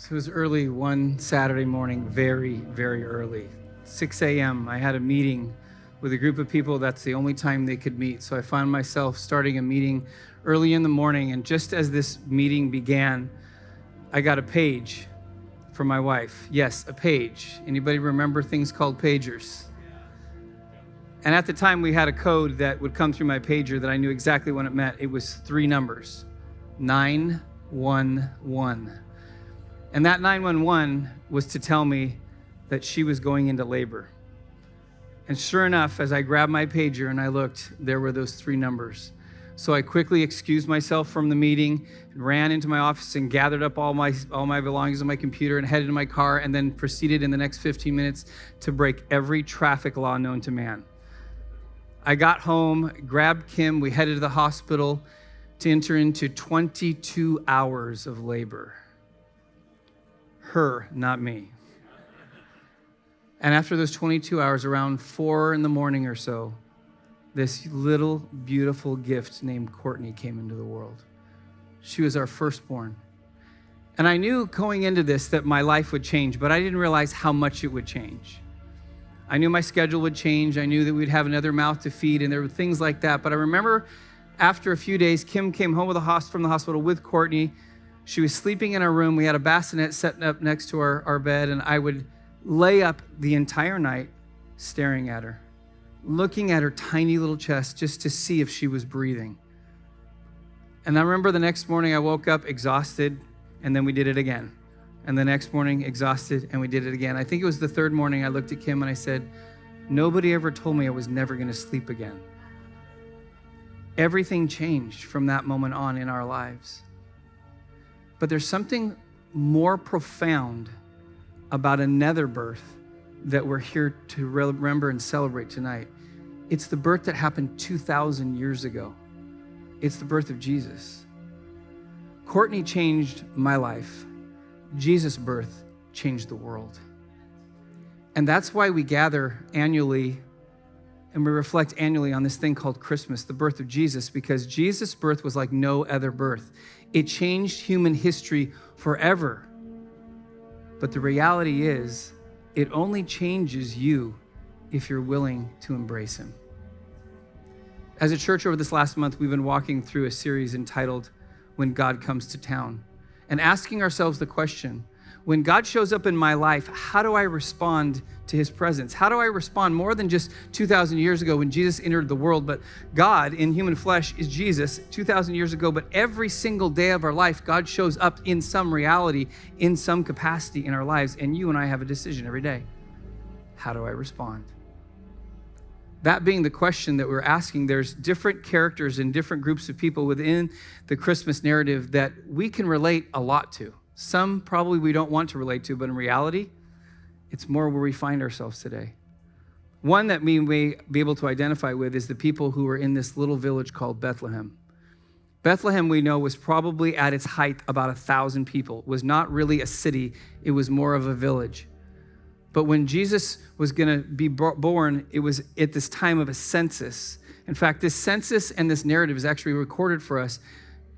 So it was early one Saturday morning, very, very early. 6 a.m., I had a meeting with a group of people. That's the only time they could meet. So I found myself starting a meeting early in the morning. And just as this meeting began, I got a page from my wife. Yes, a page. Anybody remember things called pagers? And at the time, we had a code that would come through my pager that I knew exactly what it meant. It was 3 numbers, 911. And that 911 was to tell me that she was going into labor. And sure enough, as I grabbed my pager and I looked, there were those 3 numbers. So I quickly excused myself from the meeting, ran into my office and gathered up all my belongings on my computer and headed to my car, and then proceeded in the next 15 minutes to break every traffic law known to man. I got home, grabbed Kim, we headed to the hospital to enter into 22 hours of labor. Her, not me. And after those 22 hours, around 4 in the morning or so, this little beautiful gift named Courtney came into the world. She was our firstborn. And I knew going into this that my life would change, but I didn't realize how much it would change. I knew my schedule would change. I knew that we'd have another mouth to feed, and there were things like that. But I remember after a few days, Kim came home from the hospital with Courtney. She was sleeping in our room. We had a bassinet set up next to our bed, and I would lay up the entire night staring at her, looking at her tiny little chest just to see if she was breathing. And I remember the next morning I woke up exhausted, and then we did it again. And the next morning, exhausted, and we did it again. I think it was the 3rd morning I looked at Kim and I said, nobody ever told me I was never going to sleep again. Everything changed from that moment on in our lives. But there's something more profound about another birth that we're here to remember and celebrate tonight. It's the birth that happened 2,000 years ago. It's the birth of Jesus. Courtney changed my life. Jesus' birth changed the world. And that's why we gather annually and we reflect annually on this thing called Christmas, the birth of Jesus, because Jesus' birth was like no other birth. It changed human history forever. But the reality is, it only changes you if you're willing to embrace him. As a church over this last month, we've been walking through a series entitled When God Comes to Town, and asking ourselves the question, when God shows up in my life, how do I respond to his presence? How do I respond more than just 2,000 years ago when Jesus entered the world, but God in human flesh is Jesus 2,000 years ago, but every single day of our life, God shows up in some reality, in some capacity in our lives, and you and I have a decision every day. How do I respond? That being the question that we're asking, there's different characters and different groups of people within the Christmas narrative that we can relate a lot to. Some probably we don't want to relate to, but in reality, it's more where we find ourselves today. One that we may be able to identify with is the people who were in this little village called Bethlehem. Bethlehem, we know, was probably at its height about 1,000 people. It was not really a city, it was more of a village. But when Jesus was going to be born, it was at this time of a census. In fact, this census and this narrative is actually recorded for us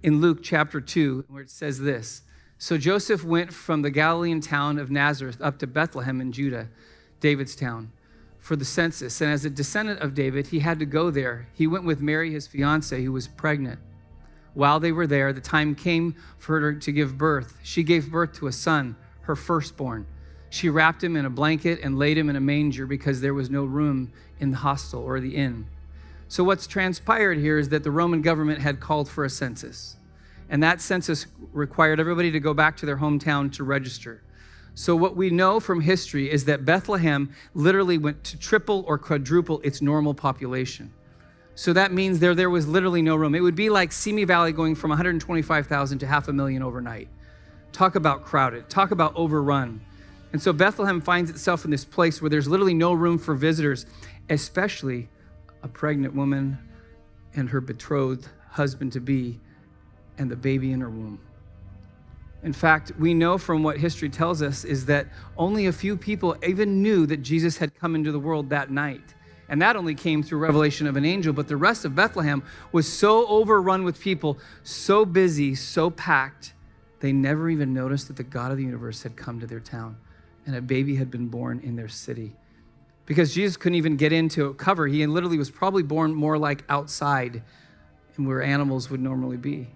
in Luke chapter 2, where it says this. So Joseph went from the Galilean town of Nazareth up to Bethlehem in Judah, David's town, for the census. And as a descendant of David, he had to go there. He went with Mary, his fiancée, who was pregnant. While they were there, the time came for her to give birth. She gave birth to a son, her firstborn. She wrapped him in a blanket and laid him in a manger because there was no room in the hostel or the inn. So what's transpired here is that the Roman government had called for a census. And that census required everybody to go back to their hometown to register. So what we know from history is that Bethlehem literally went to triple or quadruple its normal population. So that means there was literally no room. It would be like Simi Valley going from 125,000 to 500,000 overnight. Talk about crowded. Talk about overrun. And so Bethlehem finds itself in this place where there's literally no room for visitors, especially a pregnant woman and her betrothed husband-to-be and the baby in her womb. In fact, we know from what history tells us is that only a few people even knew that Jesus had come into the world that night. And that only came through revelation of an angel, but the rest of Bethlehem was so overrun with people, so busy, so packed, they never even noticed that the God of the universe had come to their town and a baby had been born in their city. Because Jesus couldn't even get into a cover. He literally was probably born more like outside and where animals would normally be.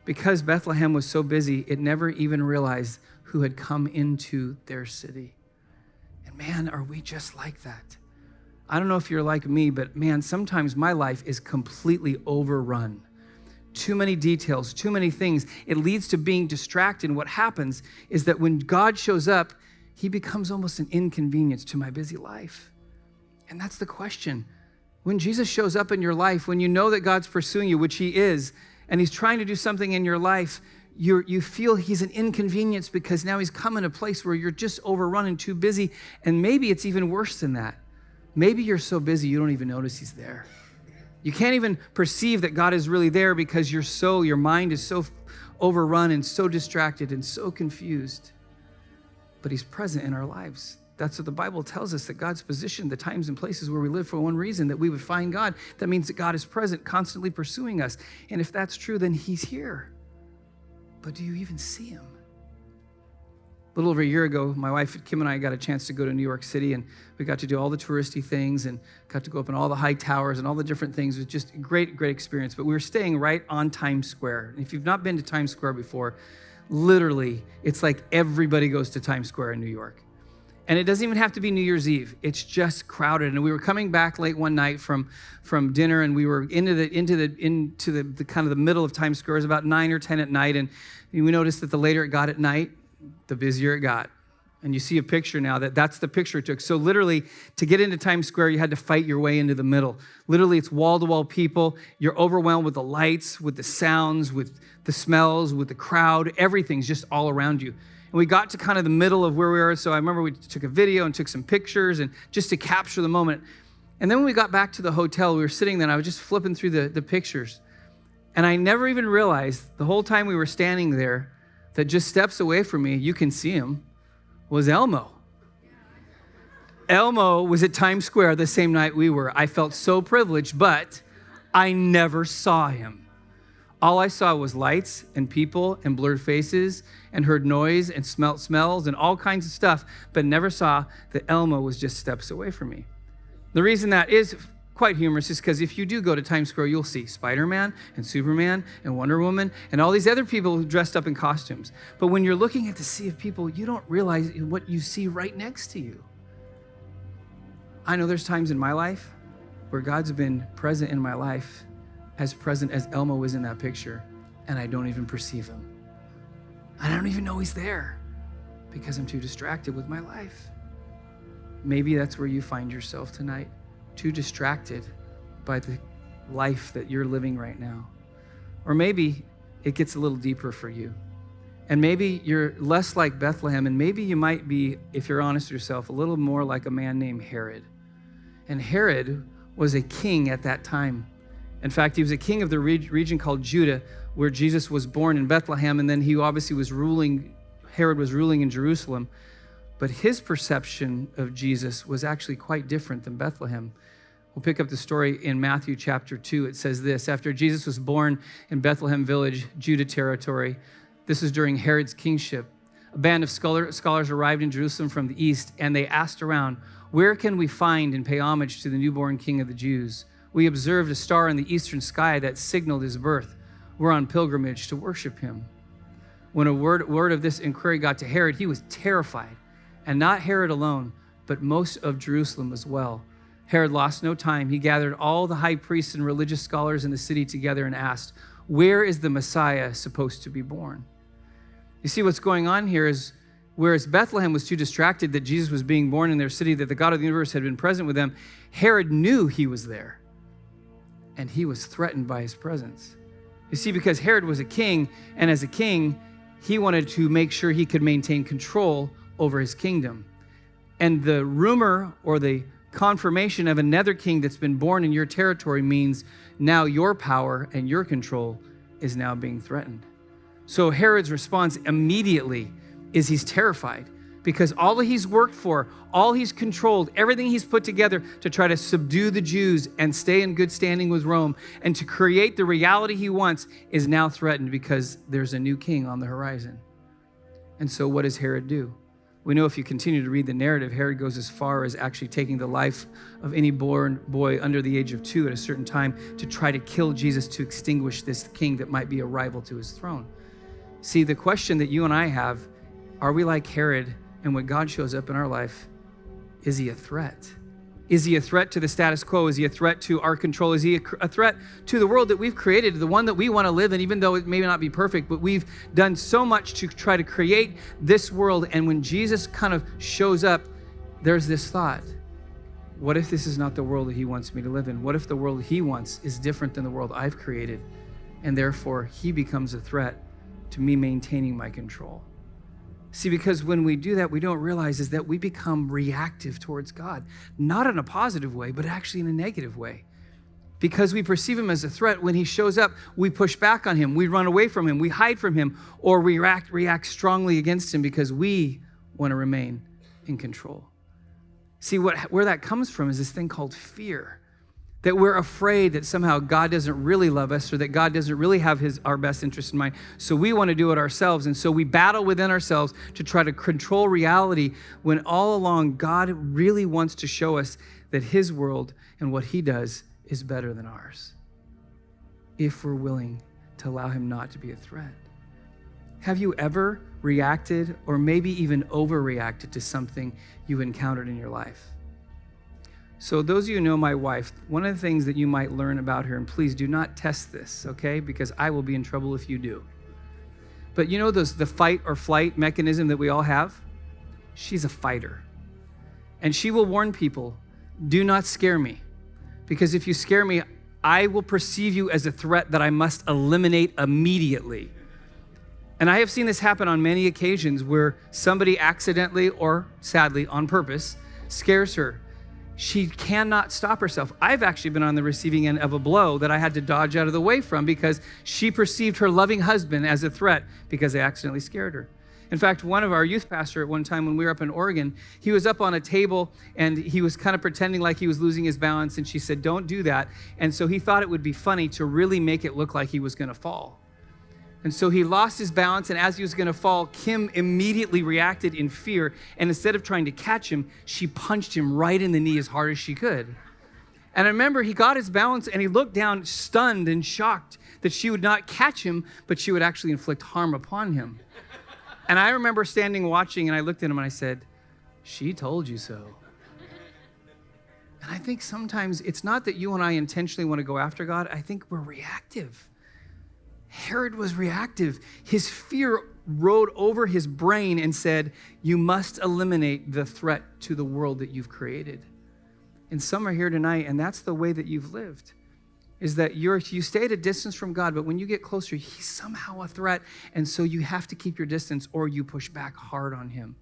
Because Bethlehem was so busy, it never even realized who had come into their city. And man, are we just like that? I don't know if you're like me, but man, sometimes my life is completely overrun. Too many details, too many things. It leads to being distracted. And what happens is that when God shows up, he becomes almost an inconvenience to my busy life. And that's the question. When Jesus shows up in your life, when you know that God's pursuing you, which he is, and he's trying to do something in your life, you feel he's an inconvenience because now he's come in a place where you're just overrun and too busy. And maybe it's even worse than that. Maybe you're so busy you don't even notice he's there. You can't even perceive that God is really there because your mind is so overrun and so distracted and so confused. But he's present in our lives. That's what the Bible tells us, that God's positioned the times and places where we live for one reason, that we would find God. That means that God is present, constantly pursuing us. And if that's true, then he's here. But do you even see him? A little over a year ago, my wife, Kim, and I got a chance to go to New York City, and we got to do all the touristy things and got to go up in all the high towers and all the different things. It was just a great, great experience. But we were staying right on Times Square. And if you've not been to Times Square before, literally, it's like everybody goes to Times Square in New York. And it doesn't even have to be New Year's Eve. It's just crowded. And we were coming back late one night from dinner, and we were into the kind of the middle of Times Square. It was about 9 or 10 at night, and we noticed that the later it got at night, the busier it got. And you see a picture now that's the picture it took. So literally, to get into Times Square, you had to fight your way into the middle. Literally, it's wall-to-wall people. You're overwhelmed with the lights, with the sounds, with the smells, with the crowd. Everything's just all around you. And we got to kind of the middle of where we were. So I remember we took a video and took some pictures and just to capture the moment. And then when we got back to the hotel, we were sitting there and I was just flipping through the pictures. And I never even realized the whole time we were standing there that just steps away from me, you can see him, was Elmo. Elmo was at Times Square the same night we were. I felt so privileged, but I never saw him. All I saw was lights and people and blurred faces and heard noise and smelt smells and all kinds of stuff, but never saw that Elmo was just steps away from me. The reason that is quite humorous is because if you do go to Times Square, you'll see Spider-Man and Superman and Wonder Woman and all these other people dressed up in costumes. But when you're looking at the sea of people, you don't realize what you see right next to you. I know there's times in my life where God's been present in my life, as present as Elmo was in that picture, and I don't even perceive him. I don't even know he's there because I'm too distracted with my life. Maybe that's where you find yourself tonight, too distracted by the life that you're living right now. Or maybe it gets a little deeper for you. And maybe you're less like Bethlehem, and maybe you might be, if you're honest with yourself, a little more like a man named Herod. And Herod was a king at that time. In fact, he was a king of the region called Judah, where Jesus was born in Bethlehem, and then he obviously Herod was ruling in Jerusalem. But his perception of Jesus was actually quite different than Bethlehem. We'll pick up the story in Matthew chapter 2. It says this: after Jesus was born in Bethlehem village, Judah territory, this is during Herod's kingship, a band of scholars arrived in Jerusalem from the east, and they asked around, "Where can we find and pay homage to the newborn king of the Jews? We observed a star in the eastern sky that signaled his birth. We're on pilgrimage to worship him." When a word of this inquiry got to Herod, he was terrified. And not Herod alone, but most of Jerusalem as well. Herod lost no time. He gathered all the high priests and religious scholars in the city together and asked, "Where is the Messiah supposed to be born?" You see, what's going on here is, whereas Bethlehem was too distracted that Jesus was being born in their city, that the God of the universe had been present with them, Herod knew he was there. And he was threatened by his presence. You see, because Herod was a king, and as a king, he wanted to make sure he could maintain control over his kingdom. And the rumor or the confirmation of another king that's been born in your territory means now your power and your control is now being threatened. So Herod's response immediately is he's terrified because all that he's worked for, all he's controlled, everything he's put together to try to subdue the Jews and stay in good standing with Rome and to create the reality he wants is now threatened because there's a new king on the horizon. And so what does Herod do? We know if you continue to read the narrative, Herod goes as far as actually taking the life of any born boy under the age of 2 at a certain time to try to kill Jesus to extinguish this king that might be a rival to his throne. See, the question that you and I have, are we like Herod? And when God shows up in our life, is he a threat? Is he a threat to the status quo? Is he a threat to our control? Is he a threat to the world that we've created, the one that we want to live in, even though it may not be perfect, but we've done so much to try to create this world. And when Jesus kind of shows up, there's this thought, what if this is not the world that he wants me to live in? What if the world he wants is different than the world I've created? And therefore, he becomes a threat to me maintaining my control. See, because when we do that, we don't realize is that we become reactive towards God, not in a positive way, but actually in a negative way. Because we perceive him as a threat, when he shows up, we push back on him, we run away from him, we hide from him, or we react strongly against him because we want to remain in control. See, where that comes from is this thing called fear. That we're afraid that somehow God doesn't really love us or that God doesn't really have our best interest in mind. So we want to do it ourselves. And so we battle within ourselves to try to control reality when all along God really wants to show us that his world and what he does is better than ours, if we're willing to allow him not to be a threat. Have you ever reacted or maybe even overreacted to something you encountered in your life? So those of you who know my wife, one of the things that you might learn about her, and please do not test this, okay? Because I will be in trouble if you do. But you know the fight or flight mechanism that we all have? She's a fighter. And she will warn people, do not scare me. Because if you scare me, I will perceive you as a threat that I must eliminate immediately. And I have seen this happen on many occasions where somebody accidentally or sadly on purpose scares her. She cannot stop herself. I've actually been on the receiving end of a blow that I had to dodge out of the way from because she perceived her loving husband as a threat because I accidentally scared her. In fact, one of our youth pastor at one time when we were up in Oregon, he was up on a table and he was kind of pretending like he was losing his balance, and she said, don't do that. And so he thought it would be funny to really make it look like he was going to fall. And so he lost his balance, and as he was going to fall, Kim immediately reacted in fear, and instead of trying to catch him, she punched him right in the knee as hard as she could. And I remember he got his balance, and he looked down stunned and shocked that she would not catch him, but she would actually inflict harm upon him. And I remember standing watching, and I looked at him and I said, she told you so. And I think sometimes it's not that you and I intentionally want to go after God. I think we're reactive. Herod was reactive. His fear rode over his brain and said, you must eliminate the threat to the world that you've created. And some are here tonight, and that's the way that you've lived, is that you stay at a distance from God, but when you get closer, he's somehow a threat, and so you have to keep your distance or you push back hard on him.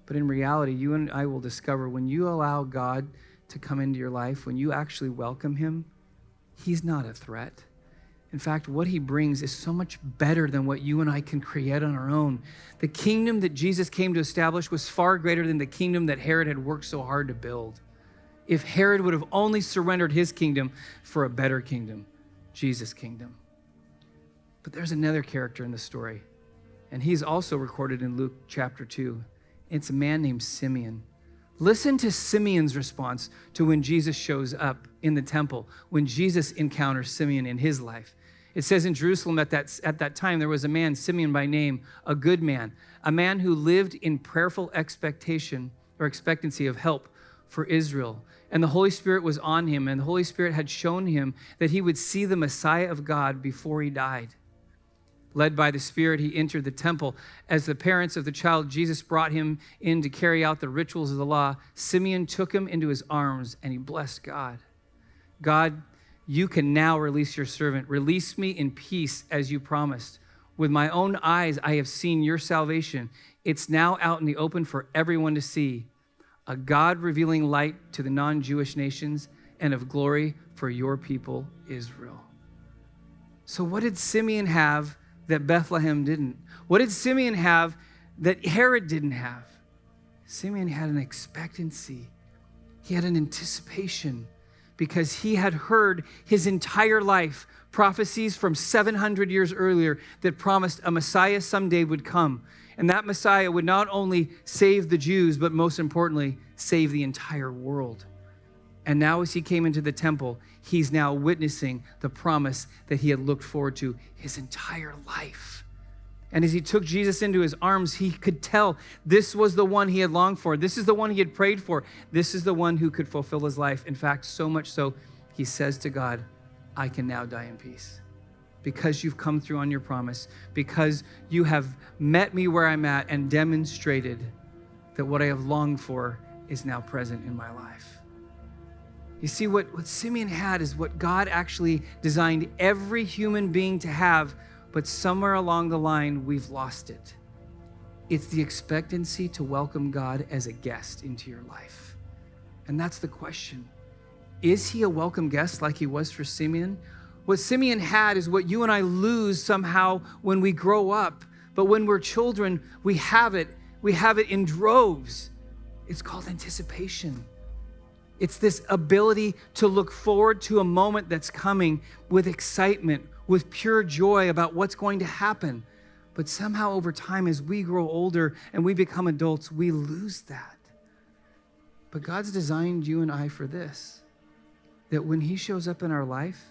But in reality, you and I will discover when you allow God to come into your life, when you actually welcome him, he's not a threat. In fact, what he brings is so much better than what you and I can create on our own. The kingdom that Jesus came to establish was far greater than the kingdom that Herod had worked so hard to build. If Herod would have only surrendered his kingdom for a better kingdom, Jesus' kingdom. But there's another character in the story, and he's also recorded in Luke chapter 2. It's a man named Simeon. Listen to Simeon's response to when Jesus shows up in the temple, when Jesus encounters Simeon in his life. It says in Jerusalem at that time, there was a man, Simeon by name, a good man, a man who lived in prayerful expectation or expectancy of help for Israel. And the Holy Spirit was on him, and the Holy Spirit had shown him that he would see the Messiah of God before he died. Led by the Spirit, he entered the temple. As the parents of the child Jesus brought him in to carry out the rituals of the law, Simeon took him into his arms, and he blessed God. God, you can now release your servant. Release me in peace as you promised. With my own eyes, I have seen your salvation. It's now out in the open for everyone to see. A God-revealing light to the non-Jewish nations and of glory for your people, Israel. So what did Simeon have that Bethlehem didn't? What did Simeon have that Herod didn't have. Simeon had an expectancy. He had an anticipation because he had heard his entire life prophecies from 700 years earlier that promised a Messiah someday would come. And that Messiah would not only save the Jews, but most importantly, save the entire world. And now as he came into the temple, he's now witnessing the promise that he had looked forward to his entire life. And as he took Jesus into his arms, he could tell this was the one he had longed for. This is the one he had prayed for. This is the one who could fulfill his life. In fact, so much so, he says to God, I can now die in peace. Because you've come through on your promise, because you have met me where I'm at and demonstrated that what I have longed for is now present in my life. You see, what Simeon had is what God actually designed every human being to have, but somewhere along the line, we've lost it. It's the expectancy to welcome God as a guest into your life. And that's the question. Is he a welcome guest like he was for Simeon? What Simeon had is what you and I lose somehow when we grow up. But when we're children, we have it. We have it in droves. It's called anticipation. It's this ability to look forward to a moment that's coming with excitement, with pure joy about what's going to happen. But somehow over time, as we grow older and we become adults, we lose that. But God's designed you and I for this, that when he shows up in our life,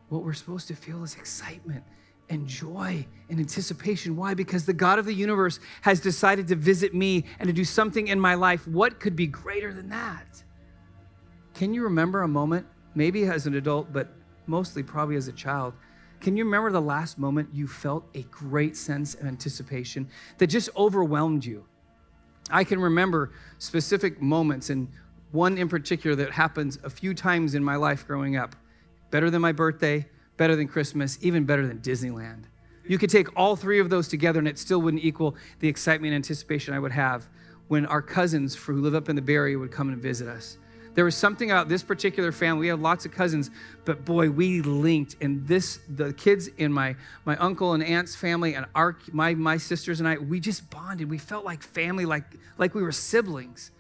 what we're supposed to feel is excitement and joy and anticipation. Why? Because the God of the universe has decided to visit me and to do something in my life. What could be greater than that? Can you remember a moment, maybe as an adult, but mostly probably as a child, can you remember the last moment you felt a great sense of anticipation that just overwhelmed you? I can remember specific moments, and one in particular that happens a few times in my life growing up. Better than my birthday, better than Christmas, even better than Disneyland. You could take all three of those together and it still wouldn't equal the excitement and anticipation I would have when our cousins who live up in the Bay Area would come and visit us. There was something about this particular family. We have lots of cousins, but boy, we linked. And the kids in my uncle and aunt's family and my sisters and I, we just bonded. We felt like family, like we were siblings.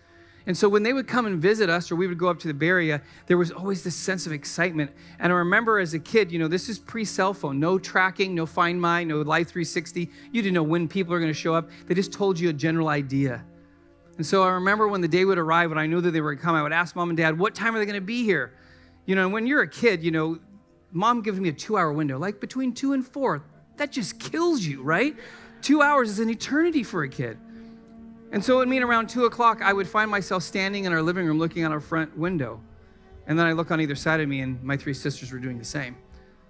And so when they would come and visit us, or we would go up to the Bay Area, there was always this sense of excitement. And I remember as a kid, this is pre-cell phone, no tracking, no Find My, no Life 360. You didn't know when people are going to show up. They just told you a general idea. And so I remember when the day would arrive and I knew that they were going to come, I would ask Mom and Dad, what time are they going to be here? And when you're a kid, Mom gives me a 2-hour window, like between 2 and 4. That just kills you, right? 2 hours is an eternity for a kid. And so it would mean around 2 o'clock, I would find myself standing in our living room looking out our front window. And then I look on either side of me and my 3 sisters were doing the same,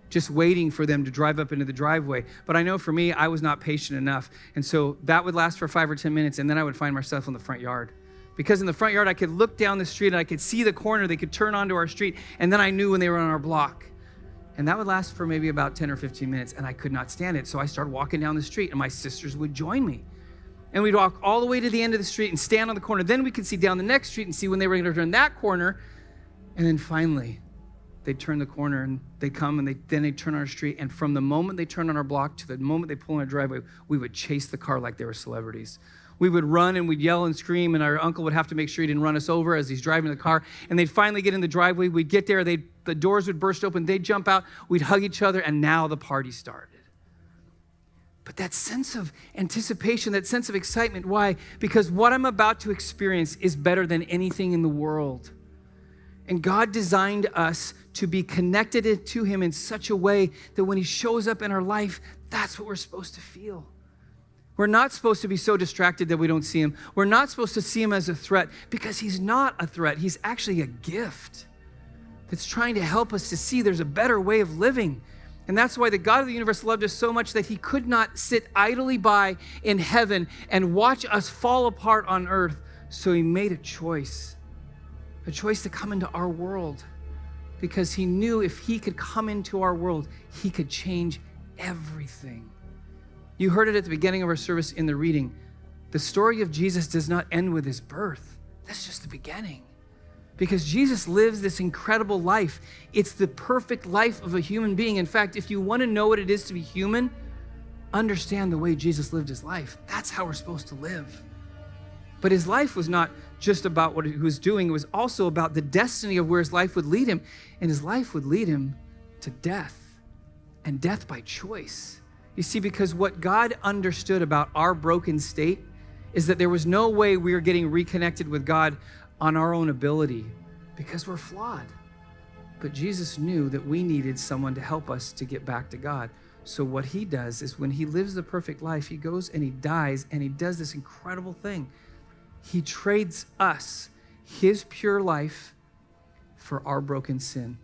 just waiting for them to drive up into the driveway. But I know for me, I was not patient enough. And so that would last for 5 or 10 minutes. And then I would find myself in the front yard. Because in the front yard, I could look down the street and I could see the corner. They could turn onto our street. And then I knew when they were on our block. And that would last for maybe about 10 or 15 minutes. And I could not stand it. So I started walking down the street and my sisters would join me. And we'd walk all the way to the end of the street and stand on the corner. Then we could see down the next street and see when they were going to turn that corner. And then finally, they'd turn the corner and they'd come and then they'd turn on our street. And from the moment they turned on our block to the moment they pulled in our driveway, we would chase the car like they were celebrities. We would run and we'd yell and scream, and our uncle would have to make sure he didn't run us over as he's driving the car. And they'd finally get in the driveway. We'd get there. The doors would burst open. They'd jump out. We'd hug each other, and now the party started. But that sense of anticipation, that sense of excitement, why? Because what I'm about to experience is better than anything in the world. And God designed us to be connected to him in such a way that when he shows up in our life, that's what we're supposed to feel. We're not supposed to be so distracted that we don't see him. We're not supposed to see him as a threat, because he's not a threat. He's actually a gift that's trying to help us to see there's a better way of living. And that's why the God of the universe loved us so much that he could not sit idly by in heaven and watch us fall apart on earth. So he made a choice to come into our world, because he knew if he could come into our world, he could change everything. You heard it at the beginning of our service in the reading. The story of Jesus does not end with his birth. That's just the beginning. Because Jesus lives this incredible life. It's the perfect life of a human being. In fact, if you want to know what it is to be human, understand the way Jesus lived his life. That's how we're supposed to live. But his life was not just about what he was doing. It was also about the destiny of where his life would lead him. And his life would lead him to death, and death by choice. You see, because what God understood about our broken state is that there was no way we were getting reconnected with God on our own ability because we're flawed. But Jesus knew that we needed someone to help us to get back to God. So what he does is when he lives the perfect life, he goes and he dies and he does this incredible thing. He trades us, his pure life, for our broken sin.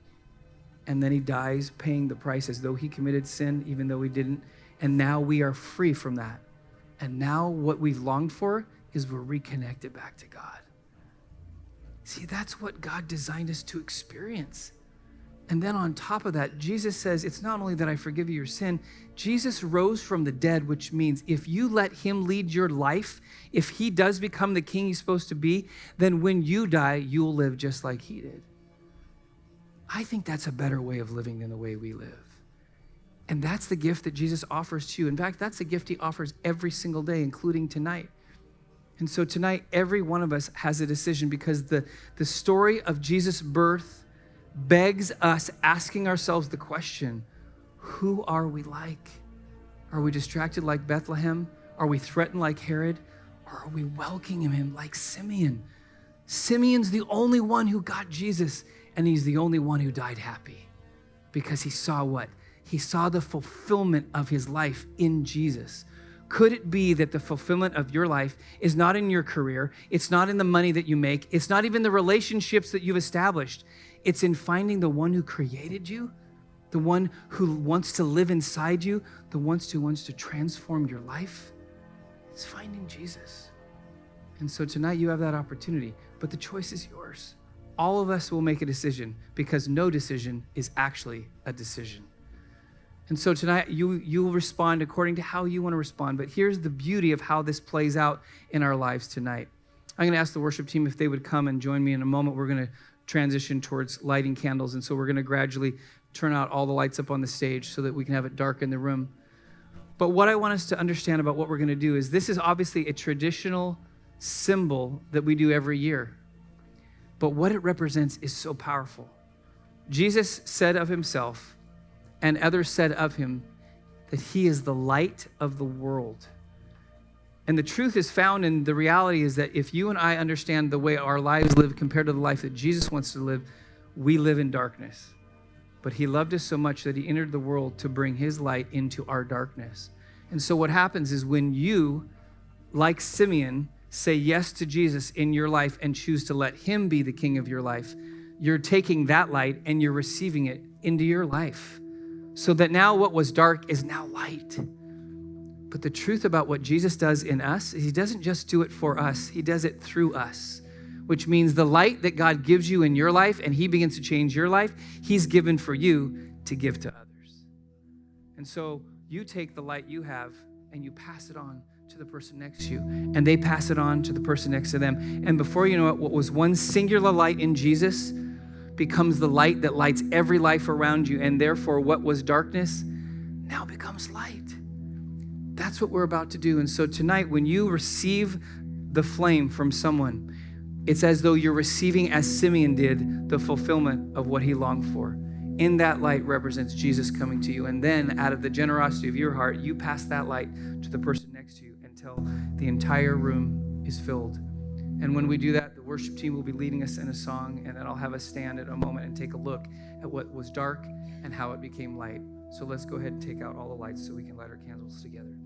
And then he dies paying the price as though he committed sin, even though he didn't. And now we are free from that. And now what we've longed for is we're reconnected back to God. See, that's what God designed us to experience. And then on top of that, Jesus says, it's not only that I forgive you your sin, Jesus rose from the dead, which means if you let him lead your life, if he does become the king he's supposed to be, then when you die, you'll live just like he did. I think that's a better way of living than the way we live. And that's the gift that Jesus offers to you. In fact, that's the gift he offers every single day, including tonight. And so tonight, every one of us has a decision because the story of Jesus' birth begs us asking ourselves the question, who are we like? Are we distracted like Bethlehem? Are we threatened like Herod? Or are we welcoming him like Simeon? Simeon's the only one who got Jesus, and he's the only one who died happy because he saw what? He saw the fulfillment of his life in Jesus. Could it be that the fulfillment of your life is not in your career? It's not in the money that you make. It's not even the relationships that you've established. It's in finding the one who created you, the one who wants to live inside you, the one who wants to transform your life. It's finding Jesus. And so tonight you have that opportunity, but the choice is yours. All of us will make a decision because no decision is actually a decision. And so tonight, you will respond according to how you want to respond. But here's the beauty of how this plays out in our lives tonight. I'm going to ask the worship team if they would come and join me in a moment. We're going to transition towards lighting candles. And so we're going to gradually turn out all the lights up on the stage so that we can have it dark in the room. But what I want us to understand about what we're going to do is this is obviously a traditional symbol that we do every year. But what it represents is so powerful. Jesus said of himself, and others said of him, that he is the light of the world. And the truth is found in the reality is that if you and I understand the way our lives live compared to the life that Jesus wants to live, we live in darkness. But he loved us so much that he entered the world to bring his light into our darkness. And so what happens is when you, like Simeon, say yes to Jesus in your life and choose to let him be the king of your life, you're taking that light and you're receiving it into your life. So that now what was dark is now light. But the truth about what Jesus does in us is he doesn't just do it for us, he does it through us, which means the light that God gives you in your life and he begins to change your life, he's given for you to give to others. And so you take the light you have and you pass it on to the person next to you, and they pass it on to the person next to them. And before you know it, what was one singular light in Jesus becomes the light that lights every life around you, and therefore what was darkness now becomes light. That's what we're about to do. And so tonight, when you receive the flame from someone, it's as though you're receiving, as Simeon did, the fulfillment of what he longed for. In that light represents Jesus coming to you. And then out of the generosity of your heart, you pass that light to the person next to you until the entire room is filled. And when we do that, the worship team will be leading us in a song, and then I'll have us stand at a moment and take a look at what was dark and how it became light. So let's go ahead and take out all the lights so we can light our candles together.